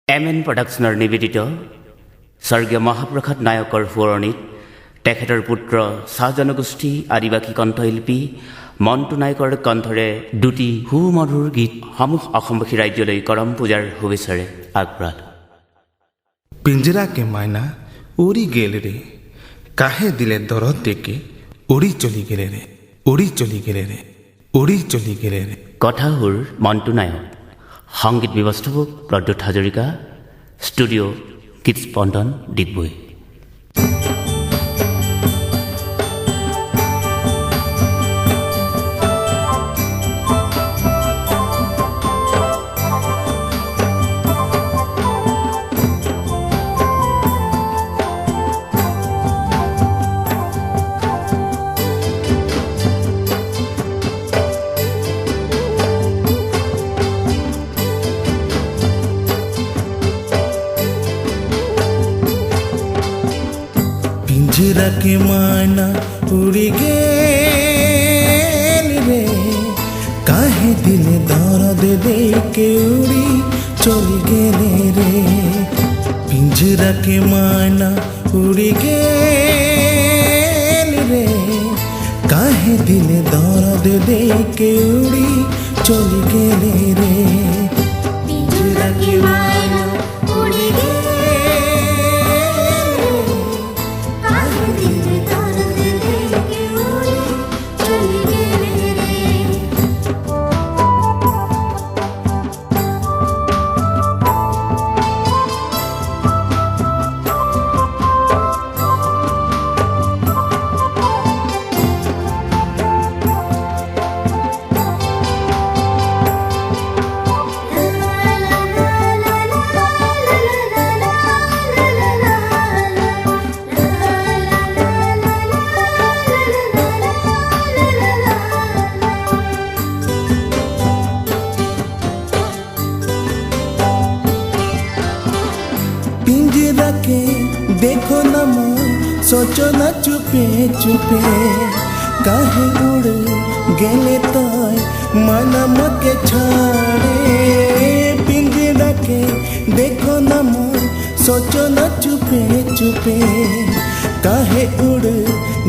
MN প্ৰডাকশ্যনৰ নিবেদিত স্বৰ্গীয় মহাপ্ৰসাদ নায়কৰ সোঁৱৰণিত তেখেতৰ পুত্ৰ চাহ জনগোষ্ঠী আদিবাসী কণ্ঠশিল্পী মণ্টু নায়কৰ কণ্ঠৰে দুটি সুমধুৰ গীত সমূহ অসমবাসী ৰাজ্যলৈ কৰম পূজাৰ শুভেচ্ছাৰে আগবঢ়ালোঁ। पिंजरा के मायना उड़ी गेल रे, काहे दिले दरद देके उड़ी चली गेले रे, उड़ी चली गेले रे, उड़ी चली गेले रे। কথা সুৰ মণ্টু নায়ক, সংগীত ব্যৱস্থাপক প্ৰদ্যুৎ হাজৰিকা, ষ্টুডিঅ' গীত স্পন্দন ডিগবৈ। पिंजरा के मायना उड़ी गेल रे, काहे दिले दर्द देके उड़ी चली गेले रे। पिंजरा के मायना उड़ी गेल रे, काहे दिले दर्द देके उड़ी चली गेले रे। पिंजरा के मायना उड़ी गेल पिंजरा के देखो न माँ, सोचो न चुपे चुपे, काहे उड़ गेले ताय मनम के छाड़े। पिंजरा के देखो न माँ, सोचो न चुपे चुपे, काहे उड़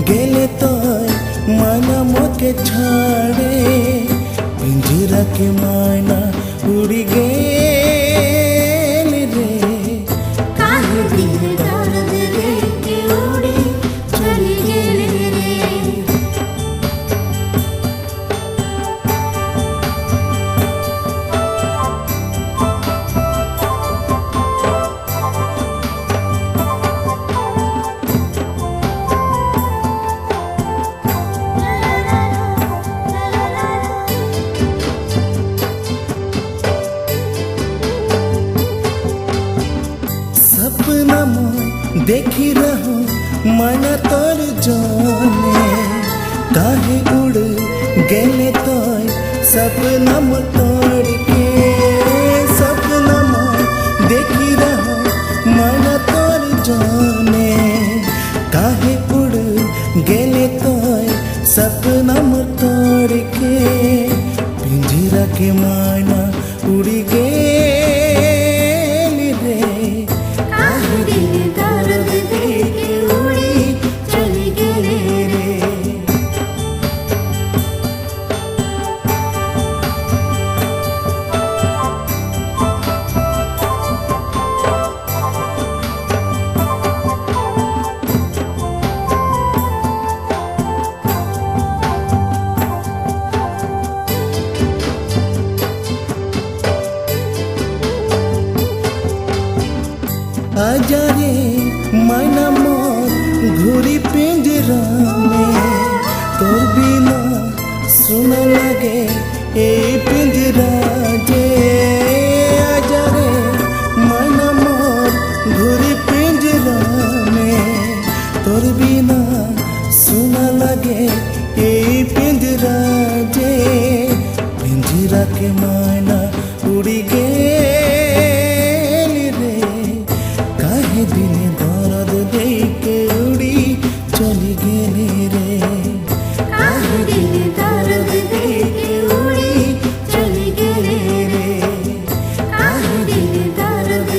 गेले ताय मनम के छाड़े। पिंजरा के मायना उड़ी गेल रे, सपना में देखी रहूं मन तोर जाने, काहे उड़ गेले ताय सपना में तोड़ के। सपना में देखी रहूं मन तोर जाने, काहे उड़ गेले ताय सपना में तोड़ के। पिंजरा के मायना उड़ी गेल रे, आजा रे मायना मोर घूरी पिंजरा में, तोर बिना सुन लगे ए पिंजरा जे। आजा रे मायना मोर घूरी पिंजरा में, तोर बिना सुन लगे ए पिंजरा जे। पिंजरा के मायना उड़ी गेल रे, काहे दिले दर्द देके उड़ी चली गेले रे। काहे दिले दर्द देके उड़ी चली गेले रे, काहे दिले दर्द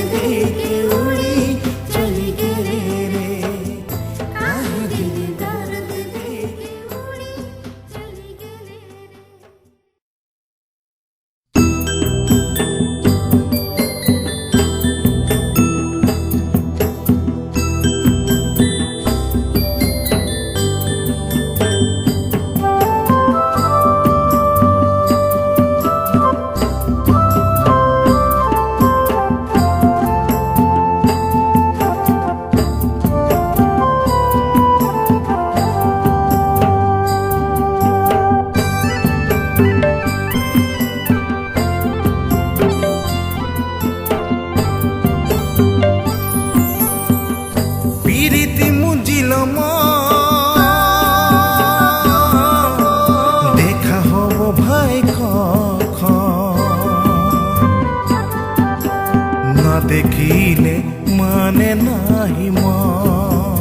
देखिले माने नाही मन,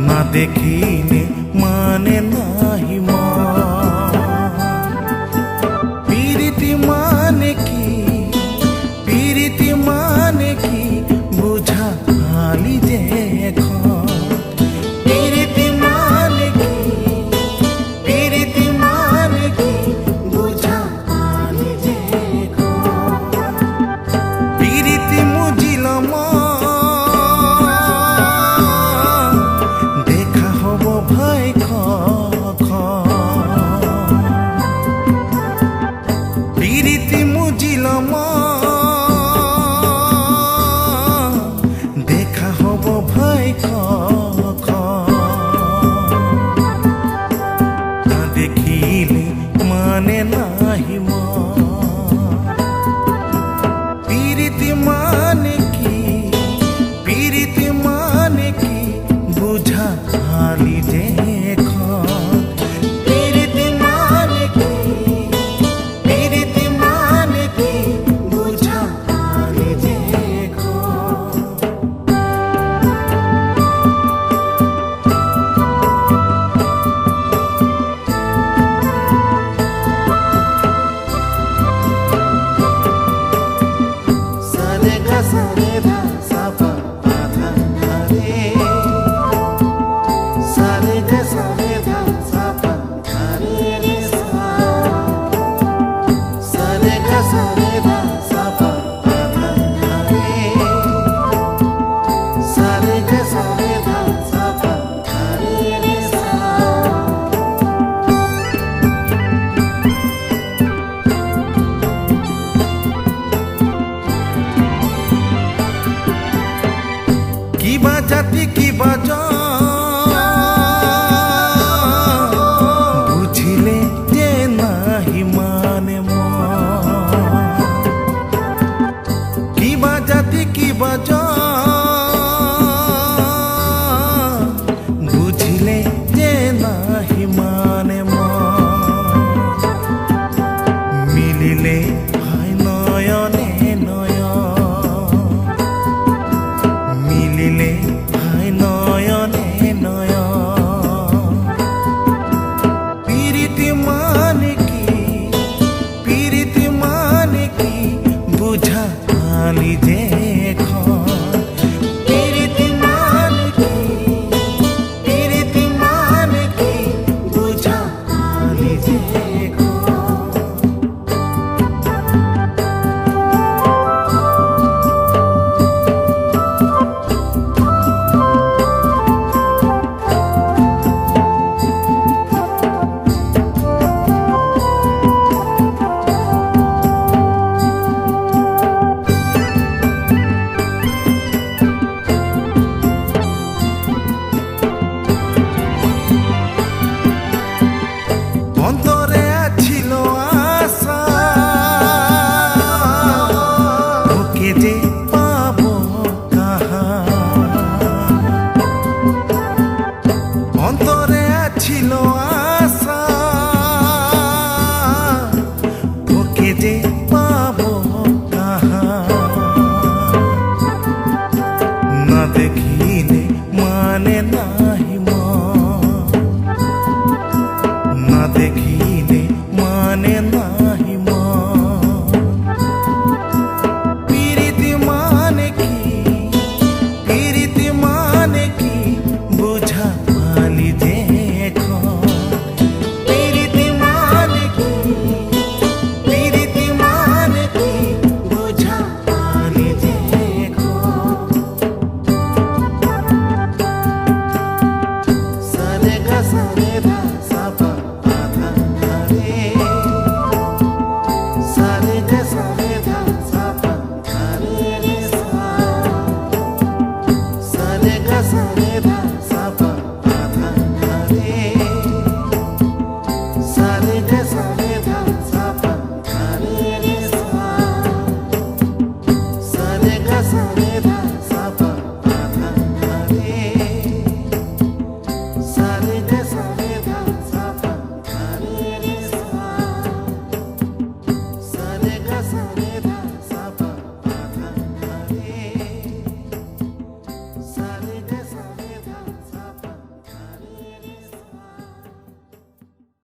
ना देखिले माने नाही मन। पीरिति माने की, पीरिति माने की बुझा हाली देख। पीरिति माने की, पीरिति माने की बुझा हाली देख। पीरिति मुझिल देखा हब भाई पीरिति मुझिल देखा हब भाई ना देखिले माने नाही मन। पीरिति माने की, पीरिति माने की बुझा हाली देख। पीरिति माने की, पीरिति माने की बुझा हाली देख। सरे गा सरे धा सा पा पा धा धा रे। सरे गा सरे धा सा पा धा रे रे सा। सरे गा सरे धा सा पा पा धा धा रे। सरे गा सरे धा सा पा धा रे रे सा। কিবা জাতি কিবা বুঝিলে যে নাহি মানে কিবা জাতি কিবা বুঝিলে যে নাহি মানে মিলিলে হয় নয়নে নয়ন, মিলিলে ভাই নয়নে নয়ন। পীরিতি মানে কি, পীরিতি মানে কি বুঝা হালি দেখ। পীরিতি মানে কি, পীরিতি মানে কি বুঝা হালি দেখ। অন্তরে ছিল আশা ওকে যে পাবো কাহা। অন্তরে ছিল আশা ওকে যে পাবো কাহা। না দেখিলে মানে নাহি मन, না দেখিলে মানে নাহি मन। পীরিতি মানে কি, পীরিতি মানে কি বুঝা হালি দেখ। পীরিতি মানে কি, পীরিতি মানে কি বুঝা হালি দেখ। सरे गा सरे धा सा पा पा धा धा रे। सरे गा सरे धा सा पा धा रे रे सा। सरे गा सरे धा सा पा पा धा धा रे। सरे गा सरे धा सा पा धा रे रे सा। सरे गा सरे धा